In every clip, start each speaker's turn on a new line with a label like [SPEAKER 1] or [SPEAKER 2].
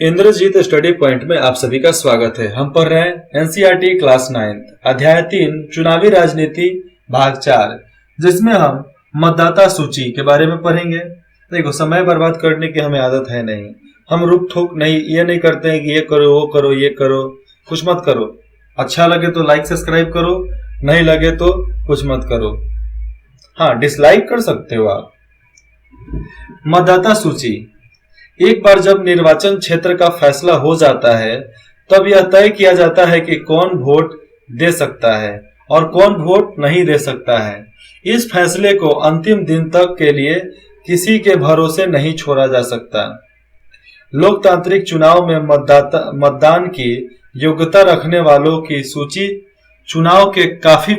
[SPEAKER 1] Indrajit study point में आप सभी का स्वागत है। हम पढ़ रहे हैं एनसीईआरटी क्लास 9 अध्याय 3 चुनावी राजनीति भाग 4, जिसमें हम मतदाता सूची के बारे में पढ़ेंगे। देखो, समय बर्बाद करने की हमें आदत है नहीं। हम रुक ठोक नहीं, ये नहीं करते हैं कि ये करो वो करो ये करो, कुछ मत करो। अच्छा लगे तो लाइक सब्सक्राइब करो, नहीं लगे तो कुछ मत करो। हाँ, डिसलाइक कर सकते हो आप। मतदाता सूची। एक बार जब निर्वाचन क्षेत्र का फैसला हो जाता है तब यह तय किया जाता है कि कौन वोट दे सकता है और कौन वोट नहीं दे सकता है। इस फैसले को अंतिम दिन तक के लिए किसी के भरोसे नहीं छोड़ा जा सकता। लोकतांत्रिक चुनाव में मतदान की योग्यता रखने वालों की सूची चुनाव के काफी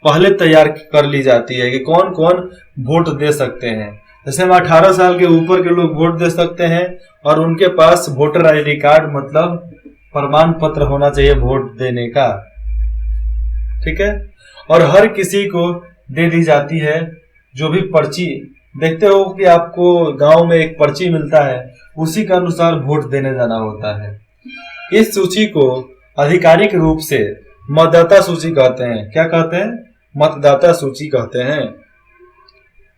[SPEAKER 1] पहले तैयार कर ली जाती है कि कौन कौन वोट दे सकते हैं। जैसे हम 18 साल के ऊपर के लोग वोट दे सकते हैं और उनके पास वोटर आईडी कार्ड मतलब प्रमाण पत्र होना चाहिए वोट देने का। ठीक है, और हर किसी को दे दी जाती है जो भी पर्ची देखते हो कि आपको गांव में एक पर्ची मिलता है, उसी के अनुसार वोट देने जाना होता है। इस सूची को आधिकारिक रूप से मतदाता सूची कहते हैं। क्या कहते हैं? मतदाता सूची कहते हैं।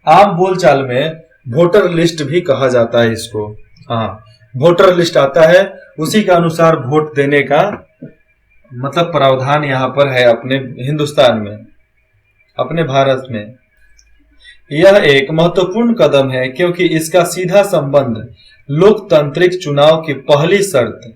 [SPEAKER 1] आम बोलचाल में वोटर लिस्ट भी कहा जाता है इसको। हाँ, वोटर लिस्ट आता है, उसी के अनुसार वोट देने का मतलब प्रावधान यहाँ पर है अपने हिंदुस्तान में, अपने भारत में। यह एक महत्वपूर्ण कदम है क्योंकि इसका सीधा संबंध लोकतांत्रिक चुनाव की पहली शर्त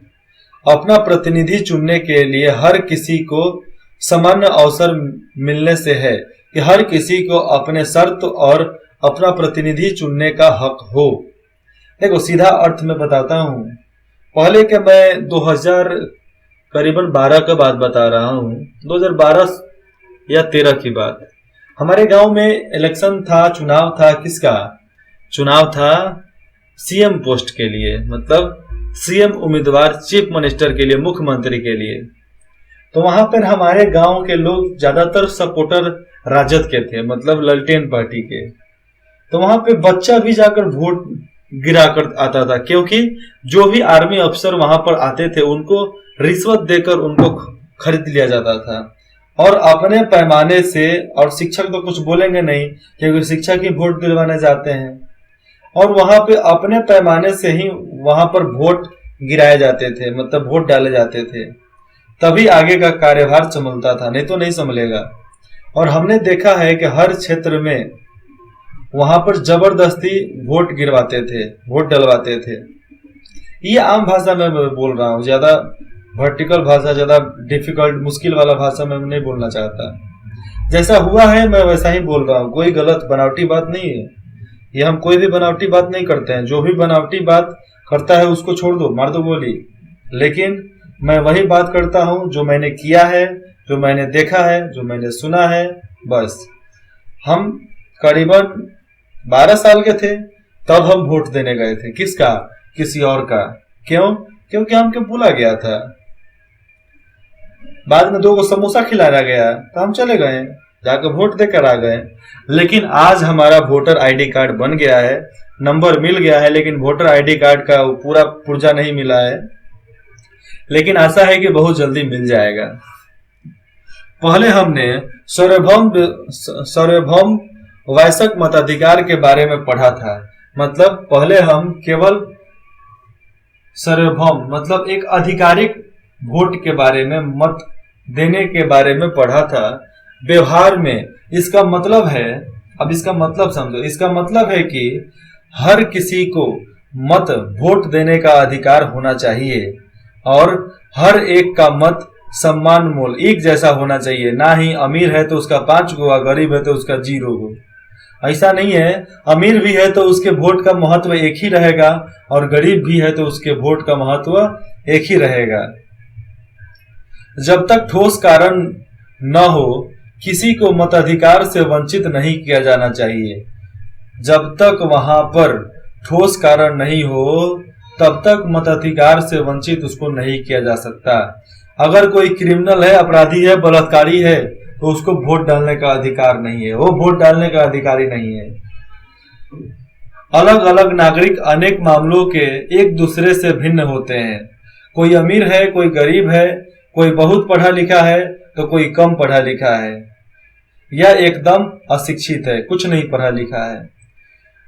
[SPEAKER 1] अपना प्रतिनिधि चुनने के लिए हर किसी को समान अवसर मिलने से है कि हर किसी को अपने शर्त और अपना प्रतिनिधि चुनने का हक हो। देखो, सीधा अर्थ में बताता हूँ। पहले के मैं 2000 करीबन 12 का बात बता रहा हूँ, 2012 या 13 की बात। हमारे गांव में इलेक्शन था, चुनाव था। किसका चुनाव था? सीएम पोस्ट के लिए, मतलब सीएम उम्मीदवार, चीफ मिनिस्टर के लिए, मुख्यमंत्री के लिए। तो वहां पर हमारे गांव के लोग ज्यादातर सपोर्टर राजद के थे, मतलब ललटेन पार्टी के। तो वहां पे बच्चा भी जाकर वोट गिरा कर आता था, क्योंकि जो भी आर्मी अफसर वहां पर आते थे उनको रिश्वत देकर उनको खरीद लिया जाता था। और अपने पैमाने से, और शिक्षक तो कुछ बोलेंगे नहीं क्योंकि शिक्षक ही वोट दिलवाने जाते हैं, और वहां पे अपने पैमाने से ही वहां पर वोट गिराए जाते थे, मतलब वोट डाले जाते थे। तभी आगे का कार्यभार संभलता था, नहीं तो नहीं संभलेगा। और हमने देखा है कि हर क्षेत्र में वहां पर जबरदस्ती वोट गिरवाते थे, वोट डलवाते थे। ये आम भाषा में मैं बोल रहा हूँ, ज्यादा वर्टिकल भाषा, ज्यादा डिफिकल्ट मुश्किल वाला भाषा में नहीं बोलना चाहता। जैसा हुआ है मैं वैसा ही बोल रहा हूँ, कोई गलत बनावटी बात नहीं है। ये हम कोई भी बनावटी बात नहीं करते हैं। जो भी बनावटी बात करता है उसको छोड़ दो, मार दो गोली। लेकिन मैं वही बात करता हूँ जो मैंने किया है, जो मैंने देखा है, जो मैंने सुना है, बस। हम करीबन 12 साल के थे तब हम वोट देने गए थे। किसका? किसी और का। क्यों? क्योंकि हमको बुला गया था, बाद में 2 समोसा खिलाया गया तो हम चले गए, जाकर वोट देकर आ गए। लेकिन आज हमारा वोटर आईडी कार्ड बन गया है, नंबर मिल गया है, लेकिन वोटर आईडी कार्ड का पूरा पुर्जा नहीं मिला है। लेकिन आशा है कि बहुत जल्दी मिल जाएगा। पहले हमने सार्वभौम वयस्क मताधिकार के बारे में पढ़ा था। मतलब पहले हम केवल सार्वभौम मतलब एक आधिकारिक वोट के बारे में, मत देने के बारे में पढ़ा था। व्यवहार में इसका मतलब है, अब इसका मतलब समझो, इसका मतलब है कि हर किसी को मत वोट देने का अधिकार होना चाहिए और हर एक का मत सम्मान मोल एक जैसा होना चाहिए। ना ही अमीर है तो उसका 5 गो, गरीब है तो उसका 0 गो। ऐसा नहीं है, अमीर भी है तो उसके वोट का महत्व एक ही रहेगा और गरीब भी है तो उसके वोट का महत्व एक ही रहेगा। जब तक ठोस कारण न हो किसी को मताधिकार से वंचित नहीं किया जाना चाहिए। जब तक वहां पर ठोस कारण नहीं हो तब तक मताधिकार से वंचित उसको नहीं किया जा सकता। अगर कोई क्रिमिनल है, अपराधी है, बलात्कारी है तो उसको वोट डालने का अधिकार नहीं है, वो वोट डालने का अधिकारी नहीं है। अलग अलग नागरिक अनेक मामलों के एक दूसरे से भिन्न होते हैं। कोई अमीर है, कोई गरीब है, कोई बहुत पढ़ा लिखा है तो कोई कम पढ़ा लिखा है, या एकदम अशिक्षित है, कुछ नहीं पढ़ा लिखा है।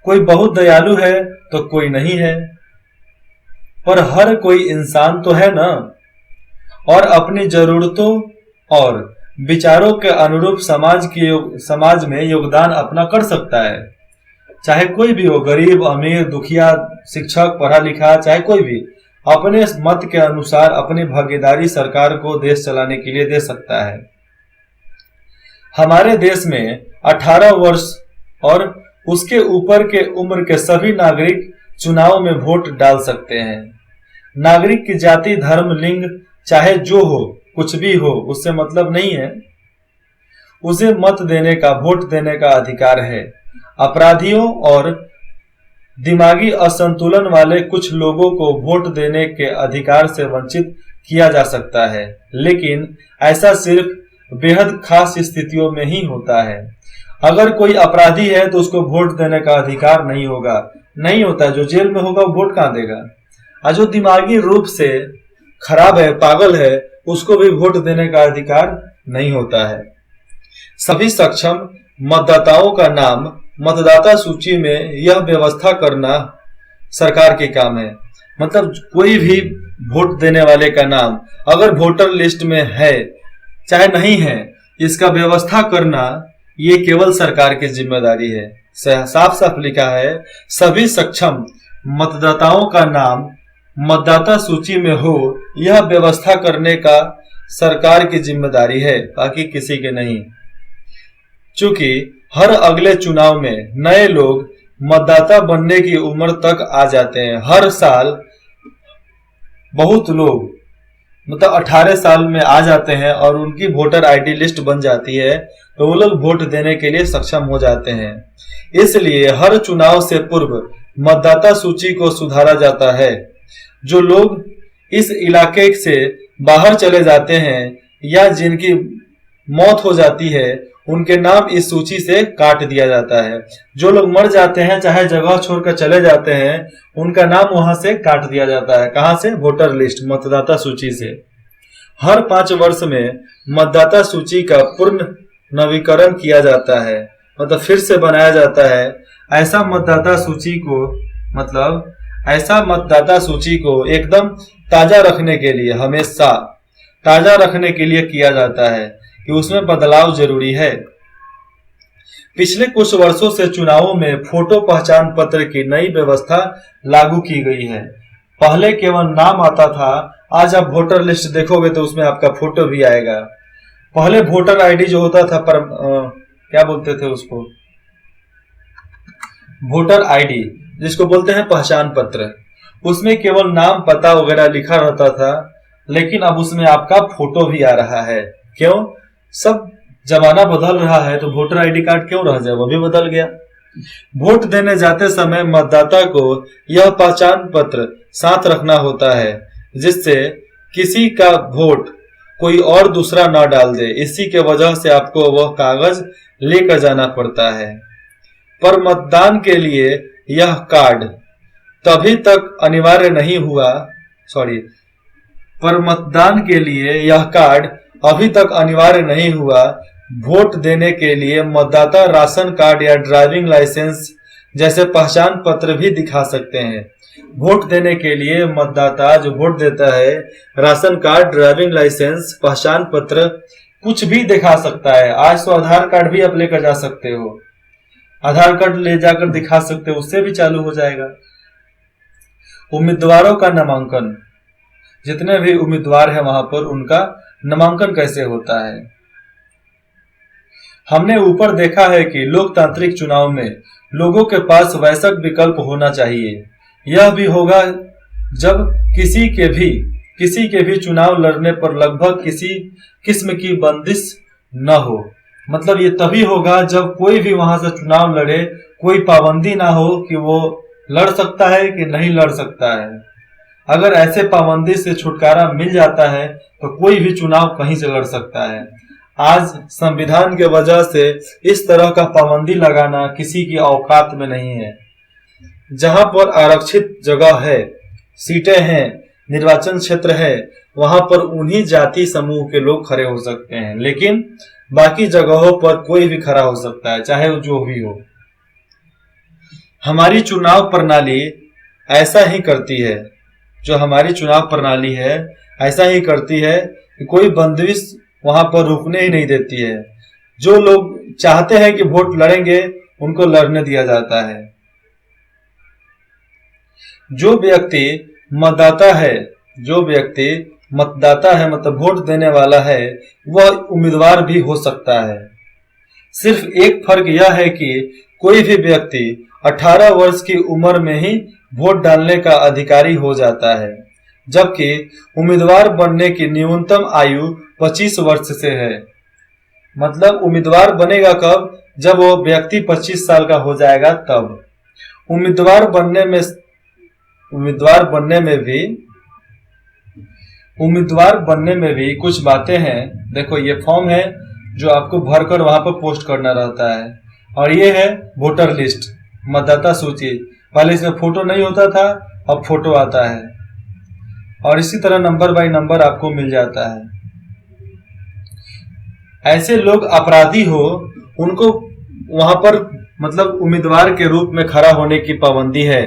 [SPEAKER 1] कोई बहुत दयालु है तो कोई नहीं है, पर हर कोई इंसान तो है ना, और अपनी जरूरतों और विचारों के अनुरूप समाज में योगदान अपना कर सकता है। चाहे कोई भी हो, गरीब, अमीर, दुखिया, शिक्षक, पढ़ा लिखा, चाहे कोई भी अपने मत के अनुसार अपनी भागीदारी सरकार को देश चलाने के लिए दे सकता है। हमारे देश में 18 वर्ष और उसके ऊपर के उम्र के सभी नागरिक चुनाव में वोट डाल सकते हैं। नागरिक की जाति, धर्म, लिंग चाहे जो हो, कुछ भी हो, उससे मतलब नहीं है। उसे मत देने का, वोट देने का अधिकार है। अपराधियों और दिमागी असंतुलन वाले कुछ लोगों को वोट देने के अधिकार से वंचित किया जा सकता है, लेकिन ऐसा सिर्फ बेहद खास स्थितियों में ही होता है। अगर कोई अपराधी है तो उसको वोट देने का अधिकार नहीं होगा, नहीं होता। जो जेल में होगा वो वोट कहां देगा? और जो दिमागी रूप से खराब है, पागल है, उसको भी वोट देने का अधिकार नहीं होता है। सभी सक्षम मतदाताओं का नाम मतदाता सूची में यह व्यवस्था करना सरकार के काम है। मतलब कोई भी वोट देने वाले का नाम अगर वोटर लिस्ट में है चाहे नहीं है, इसका व्यवस्था करना ये केवल सरकार की जिम्मेदारी है। साफ साफ लिखा है, सभी सक्षम मतदाताओं का नाम मतदाता सूची में हो, यह व्यवस्था करने का सरकार की जिम्मेदारी है, बाकी किसी के नहीं। चूंकि हर अगले चुनाव में नए लोग मतदाता बनने की उम्र तक आ जाते हैं। हर साल बहुत लोग मतलब 18 साल में आ जाते हैं और उनकी वोटर आईडी लिस्ट बन जाती है, तो वो लोग वोट देने के लिए सक्षम हो जाते हैं। इसलिए हर चुनाव से पूर्व मतदाता सूची को सुधारा जाता है। जो लोग इस इलाके से बाहर चले जाते हैं या जिनकी मौत हो जाती है, उनके नाम इस सूची से काट दिया जाता है। जो लोग मर जाते हैं, चाहे जगह छोड़कर चले जाते हैं, उनका नाम वहां से काट दिया जाता है। कहां से? वोटर लिस्ट, मतदाता सूची से। हर 5 वर्ष में मतदाता सूची का पूर्ण नवीकरण किया जाता है, मतलब फिर से बनाया जाता है। ऐसा मतदाता सूची को एकदम ताजा रखने के लिए, हमेशा ताजा रखने के लिए किया जाता है कि उसमें बदलाव जरूरी है। पिछले कुछ वर्षों से चुनावों में फोटो पहचान पत्र की नई व्यवस्था लागू की गई है। पहले केवल नाम आता था, आज आप वोटर लिस्ट देखोगे तो उसमें आपका फोटो भी आएगा। पहले वोटर आईडी जो होता था, पर क्या बोलते थे उसको, वोटर आईडी जिसको बोलते हैं पहचान पत्र, उसमें केवल नाम, पता वगैरह लिखा रहता था, लेकिन अब उसमें आपका फोटो भी आ रहा है। क्यों? सब जमाना बदल रहा है, तो वोटर आईडी कार्ड क्यों रह जाए, वो भी बदल गया। वोट देने जाते समय मतदाता को यह पहचान पत्र साथ रखना होता है, जिससे किसी का वोट कोई और दूसरा न डाल दे। इसी के वजह से आपको वह कागज लेकर जाना पड़ता है। पर मतदान के लिए यह कार्ड तभी तक अनिवार्य नहीं हुआ, पर मतदान के लिए यह कार्ड अभी तक अनिवार्य नहीं हुआ। वोट देने के लिए मतदाता राशन कार्ड या ड्राइविंग लाइसेंस जैसे पहचान पत्र भी दिखा सकते हैं। वोट देने के लिए मतदाता जो वोट देता है, राशन कार्ड, ड्राइविंग लाइसेंस, पहचान पत्र कुछ भी दिखा सकता है। आज तो आधार कार्ड भी आप लेकर जा सकते हो, आधार कार्ड ले जाकर दिखा सकते हो, उससे भी चालू हो जाएगा। उम्मीदवारों का नामांकन, जितने भी उम्मीदवार हैं वहां पर उनका नामांकन कैसे होता है। हमने ऊपर देखा है कि लोकतांत्रिक चुनाव में लोगों के पास वैश्विक विकल्प होना चाहिए। यह भी होगा जब किसी के भी चुनाव लड़ने पर लगभग किसी किस्म की बंदिश न हो। मतलब ये तभी होगा जब कोई भी वहां से चुनाव लड़े, कोई पाबंदी ना हो कि वो लड़ सकता है कि नहीं लड़ सकता है। अगर ऐसे पाबंदी से छुटकारा मिल जाता है तो कोई भी चुनाव कहीं से लड़ सकता है। आज संविधान के वजह से इस तरह का पाबंदी लगाना किसी की औकात में नहीं है। जहां पर आरक्षित जगह है, सीटें हैं, निर्वाचन क्षेत्र है, वहां पर उन्हीं जाति समूह के लोग खड़े हो सकते हैं, लेकिन बाकी जगहों पर कोई भी खड़ा हो सकता है, चाहे वो जो भी हो। हमारी चुनाव प्रणाली ऐसा ही करती है, जो हमारी चुनाव प्रणाली है ऐसा ही करती है कि कोई बंदिश वहां पर रुकने ही नहीं देती है। जो लोग चाहते हैं कि वोट लड़ेंगे उनको लड़ने दिया जाता है। जो व्यक्ति मतदाता है मतलब वोट देने वाला है, वह उम्मीदवार भी हो सकता है। सिर्फ एक फर्क यह है कि कोई भी व्यक्ति 18 वर्ष की उम्र में ही वोट डालने का अधिकारी हो जाता है, जबकि उम्मीदवार बनने की न्यूनतम आयु 25 वर्ष से है। मतलब उम्मीदवार बनेगा कब? जब वो व्यक्ति 25 साल का हो जाएगा तब। उम्मीदवार बनने में भी कुछ बातें हैं। देखो, ये फॉर्म है जो आपको भरकर वहां पर पोस्ट करना रहता है, और ये है वोटर लिस्ट, मतदाता सूची। पहले इसमें फोटो नहीं होता था, अब फोटो आता है, और इसी तरह नंबर बाय नंबर आपको मिल जाता है। ऐसे लोग अपराधी हो, उनको वहां पर मतलब उम्मीदवार के रूप में खड़ा होने की पाबंदी है।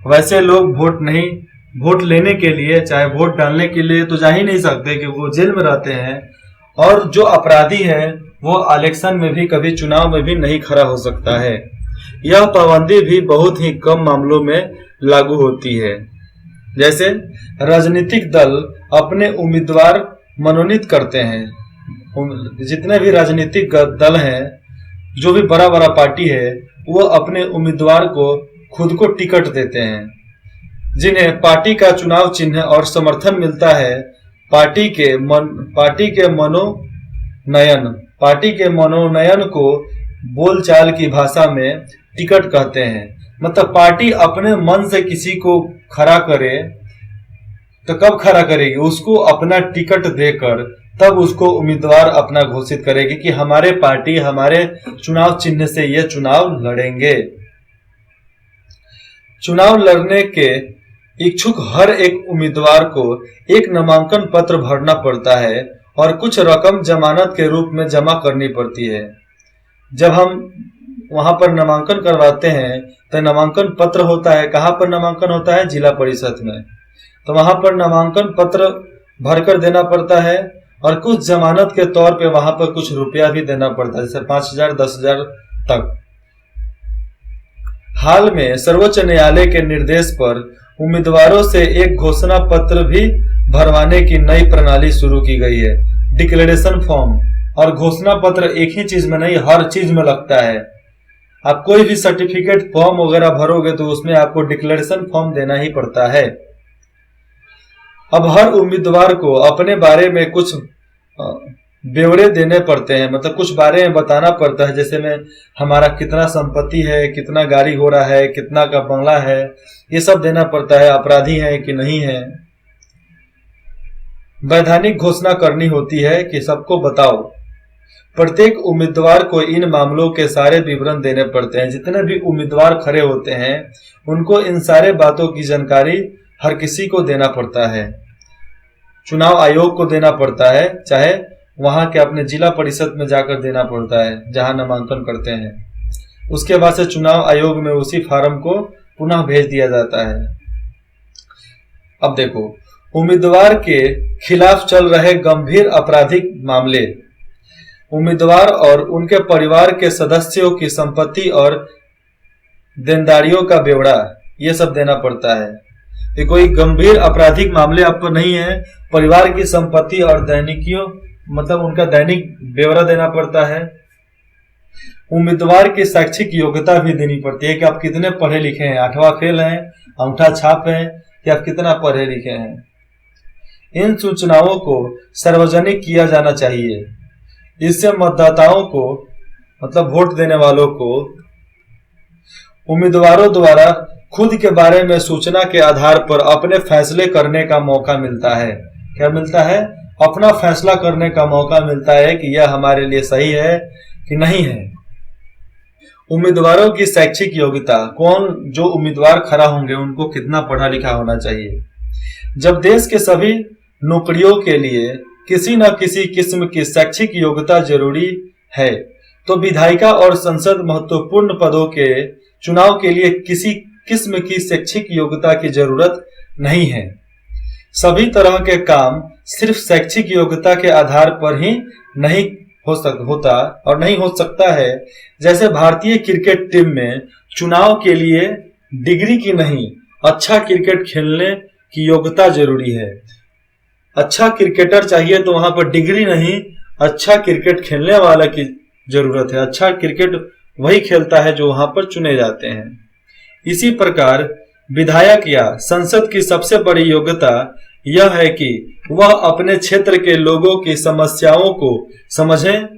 [SPEAKER 1] वैसे लोग वोट लेने के लिए, चाहे वोट डालने के लिए तो जा ही नहीं सकते, क्योंकि वो जेल में रहते हैं। और जो अपराधी है वो इलेक्शन में भी, कभी चुनाव में भी नहीं खड़ा हो सकता है। यह पाबंदी भी बहुत ही कम मामलों में लागू होती है। जैसे राजनीतिक दल अपने उम्मीदवार मनोनीत करते हैं। जितने भी राजनीतिक दल हैं, जो भी बड़ा बड़ा पार्टी है, वो अपने उम्मीदवार को खुद को टिकट देते हैं, जिन्हें पार्टी का चुनाव चिन्ह और समर्थन मिलता है। पार्टी के मनोनयन को बोलचाल की भाषा में टिकट कहते हैं। मतलब पार्टी अपने मन से किसी को खड़ा करे तो कब खड़ा करेगी? उसको अपना टिकट देकर, तब उसको उम्मीदवार अपना घोषित करेगी कि हमारे पार्टी हमारे चुनाव चिन्ह से ये चुनाव लड़ेंगे। चुनाव लड़ने के इच्छुक हर एक उम्मीदवार को एक नामांकन पत्र भरना पड़ता है और कुछ रकम जमानत के रूप में जमा करनी पड़ती है। जब हम वहां पर नामांकन करवाते हैं तो नामांकन पत्र होता है। कहाँ पर नामांकन होता है? जिला परिषद में। तो वहां पर नामांकन पत्र भरकर देना पड़ता है, और कुछ जमानत के तौर पे वहां पर कुछ रुपया भी देना पड़ता है, जैसे 5,000 10,000 तक। हाल में सर्वोच्च न्यायालय के निर्देश पर उम्मीदवारों से एक घोषणा पत्र भी भरवाने की नई प्रणाली शुरू की गई है। डिक्लेरेशन फॉर्म और घोषणा पत्र एक ही चीज में नहीं, हर चीज में लगता है। आप कोई भी सर्टिफिकेट फॉर्म वगैरह भरोगे तो उसमें आपको डिक्लेरेशन फॉर्म देना ही पड़ता है। अब हर उम्मीदवार को अपने बारे में कुछ ब्यौरे देने पड़ते हैं, मतलब कुछ बारे में बताना पड़ता है। जैसे में हमारा कितना संपत्ति है, कितना गाड़ी घोड़ा है, कितना का बंगला है, ये सब देना पड़ता है। अपराधी है कि नहीं है, वैधानिक घोषणा करनी होती है कि सबको बताओ। प्रत्येक उम्मीदवार को इन मामलों के सारे विवरण देने पड़ते हैं। जितने भी उम्मीदवार खड़े होते हैं उनको इन सारे बातों की जानकारी हर किसी को देना पड़ता है। चुनाव आयोग को देना पड़ता है, चाहे वहां के अपने जिला परिषद में जाकर देना पड़ता है जहां नामांकन करते हैं। उसके बाद से चुनाव आयोग में उसी फार्म को पुनः भेज दिया जाता है। अब देखो, उम्मीदवार के खिलाफ चल रहे गंभीर आपराधिक मामले, उम्मीदवार और उनके परिवार के सदस्यों की संपत्ति और देनदारियों का ब्यौरा, ये सब देना पड़ता है। ये कोई गंभीर आपराधिक मामले आप पर नहीं है, परिवार की संपत्ति और दैनिकियों, मतलब उनका दैनिक ब्यौरा देना पड़ता है। उम्मीदवार की शैक्षिक योग्यता भी देनी पड़ती है कि आप कितने पढ़े लिखे हैं, 8वां फेल हैं, अंगूठा छाप हैं, कि आप कितना पढ़े लिखे हैं। इन सूचनाओं को सार्वजनिक किया जाना चाहिए। इससे मतदाताओं को, मतलब वोट देने वालों को, उम्मीदवारों द्वारा खुद के बारे में सूचना के आधार पर अपने फैसले करने का मौका मिलता है। क्या मिलता है? अपना फैसला करने का मौका मिलता है कि यह हमारे लिए सही है कि नहीं है। उम्मीदवारों की शैक्षिक योग्यता, कौन जो उम्मीदवार खड़ा होंगे उनको कितना पढ़ा लिखा होना चाहिए। जब देश के सभी नौकरियों के लिए किसी न किसी किस्म की शैक्षिक योग्यता जरूरी है, तो विधायिका और संसद महत्वपूर्ण पदों के चुनाव के लिए किसी किस्म की शैक्षिक योग्यता की जरूरत नहीं है। सभी तरह के काम सिर्फ शैक्षिक योग्यता के आधार पर ही नहीं होता और नहीं हो सकता है। जैसे भारतीय क्रिकेट टीम में चुनाव के लिए डिग्री की नहीं, अच्छा क्रिकेट खेलने की योग्यता जरूरी है। अच्छा क्रिकेटर चाहिए तो वहां पर डिग्री नहीं, अच्छा क्रिकेट खेलने वाला की जरूरत है। अच्छा क्रिकेट वही खेलता है जो वहां पर चुने जाते हैं। इसी प्रकार विधायक या संसद की सबसे बड़ी योग्यता यह है कि वह अपने क्षेत्र के लोगों की समस्याओं को समझें,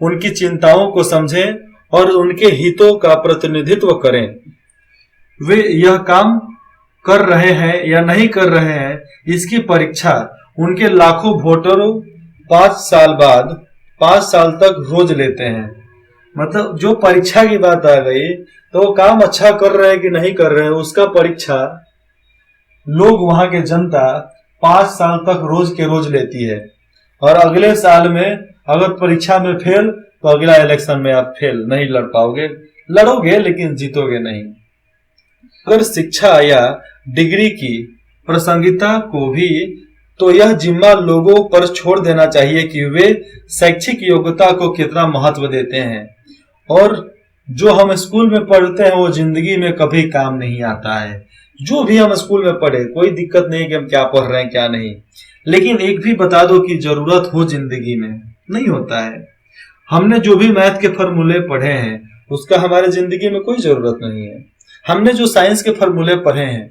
[SPEAKER 1] उनकी चिंताओं को समझें और उनके हितों का प्रतिनिधित्व करें। वे यह काम कर रहे हैं या नहीं कर रहे हैं, इसकी परीक्षा उनके लाखों वोटरों 5 साल बाद 5 साल तक रोज लेते हैं। मतलब जो परीक्षा की बात आ गई, तो वो काम अच्छा कर रहे हैं कि नहीं कर रहे हैं, उसका परीक्षा लोग, वहां के जनता 5 साल तक रोज के रोज लेती है। और अगले साल में अगर परीक्षा में फेल, तो अगला इलेक्शन में आप फेल नहीं लड़ पाओगे, लड़ोगे लेकिन जीतोगे नहीं। अगर शिक्षा या डिग्री की प्रासंगिकता को भी, तो यह जिम्मा लोगों पर छोड़ देना चाहिए कि वे शैक्षिक योग्यता को कितना महत्व देते हैं। और जो हम स्कूल में पढ़ते हैं वो जिंदगी में कभी काम नहीं आता है। जो भी हम स्कूल में पढ़े, कोई दिक्कत नहीं कि हम क्या पढ़ रहे हैं क्या नहीं, लेकिन एक भी बता दो कि जरूरत हो जिंदगी में, नहीं होता है। हमने जो भी मैथ के फॉर्मूले पढ़े हैं उसका हमारे जिंदगी में कोई जरूरत नहीं है। हमने जो साइंस के फॉर्मूले पढ़े हैं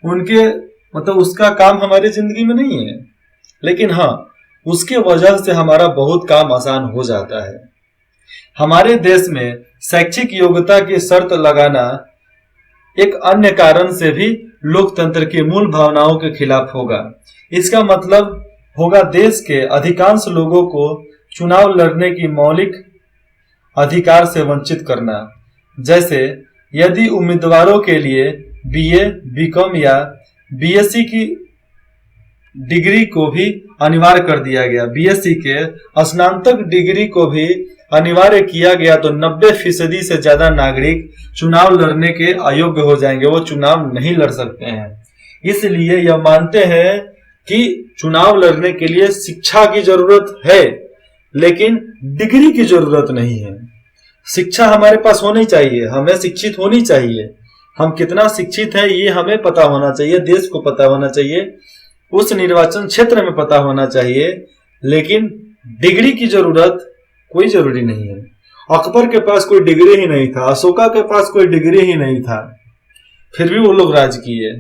[SPEAKER 1] उनके मतलब उसका काम हमारी जिंदगी में नहीं है, लेकिन हाँ, उसके वजह से हमारा बहुत काम आसान हो जाता है। हमारे देश में शैक्षिक योग्यता की शर्त लगाना एक अन्य कारण से भी लोकतंत्र की मूल भावनाओं के खिलाफ होगा। इसका मतलब होगा देश के अधिकांश लोगों को चुनाव लड़ने की मौलिक अधिकार से वंचित करना। जैसे यदि उम्मीदवारों के लिए बीए, बीकॉम या बीएससी की डिग्री को भी अनिवार्य कर दिया गया, बीएससी के स्नातक डिग्री को भी अनिवार्य किया गया, तो 90% से ज्यादा नागरिक चुनाव लड़ने के अयोग्य हो जाएंगे, वो चुनाव नहीं लड़ सकते हैं। इसलिए यह मानते हैं कि चुनाव लड़ने के लिए शिक्षा की जरूरत है, लेकिन डिग्री की जरूरत नहीं है। शिक्षा हमारे पास होनी चाहिए, हमें शिक्षित होनी चाहिए। हम कितना शिक्षित हैं ये हमें पता होना चाहिए, देश को पता होना चाहिए, उस निर्वाचन क्षेत्र में पता होना चाहिए, लेकिन डिग्री की जरूरत कोई जरूरी नहीं है। अकबर के पास कोई डिग्री ही नहीं था, अशोका के पास कोई डिग्री ही नहीं था, फिर भी वो लोग राज किए।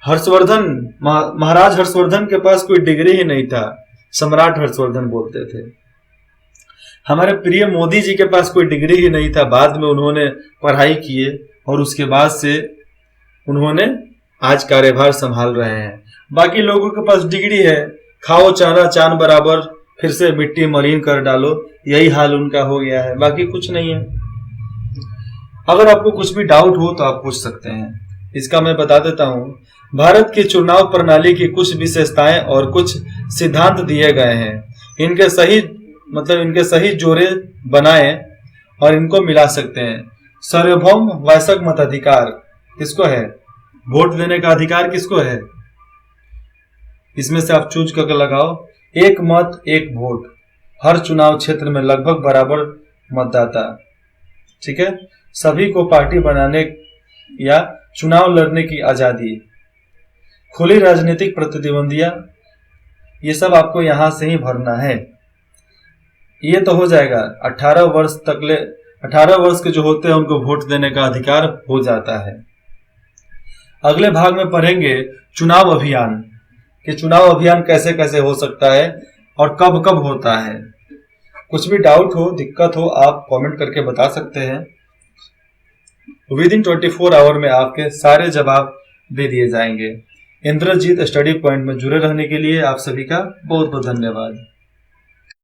[SPEAKER 1] हर्षवर्धन, महाराज हर्षवर्धन के पास कोई डिग्री ही नहीं था, सम्राट हर्षवर्धन बोलते थे। हमारे प्रिय मोदी जी के पास कोई डिग्री ही नहीं था, बाद में उन्होंने पढ़ाई किए और उसके बाद से उन्होंने आज कार्यभार संभाल रहे हैं। बाकी लोगों के पास डिग्री है, खाओ चारा चांद बराबर, फिर से मिट्टी मलिन कर डालो, यही हाल उनका हो गया है, बाकी कुछ नहीं है। अगर आपको कुछ भी डाउट हो तो आप पूछ सकते हैं। इसका मैं बता देता हूं। भारत की चुनाव प्रणाली की कुछ विशेषताएं और कुछ सिद्धांत दिए गए हैं। इनके सही जोड़े बनाएं और इनको मिला सकते हैं। सार्वभौम वयस्क मताधिकार किसको है? वोट देने का अधिकार किसको है? इसमें से आप चूज करके लगाओ। एक मत एक वोट, हर चुनाव क्षेत्र में लगभग बराबर मतदाता। ठीक है। सभी को पार्टी बनाने या चुनाव लड़ने की आजादी, खुली राजनीतिक प्रतिद्वंदियां, ये सब आपको यहां से ही भरना है। ये तो हो जाएगा। 18 वर्ष के जो होते हैं उनको वोट देने का अधिकार हो जाता है। अगले भाग में पढ़ेंगे चुनाव अभियान, कि चुनाव अभियान कैसे कैसे हो सकता है और कब कब होता है। कुछ भी डाउट हो, दिक्कत हो, आप कमेंट करके बता सकते हैं। विदिन 24 आवर में आपके सारे जवाब दे दिए जाएंगे। इंद्रजीत स्टडी पॉइंट में जुड़े रहने के लिए आप सभी का बहुत बहुत धन्यवाद।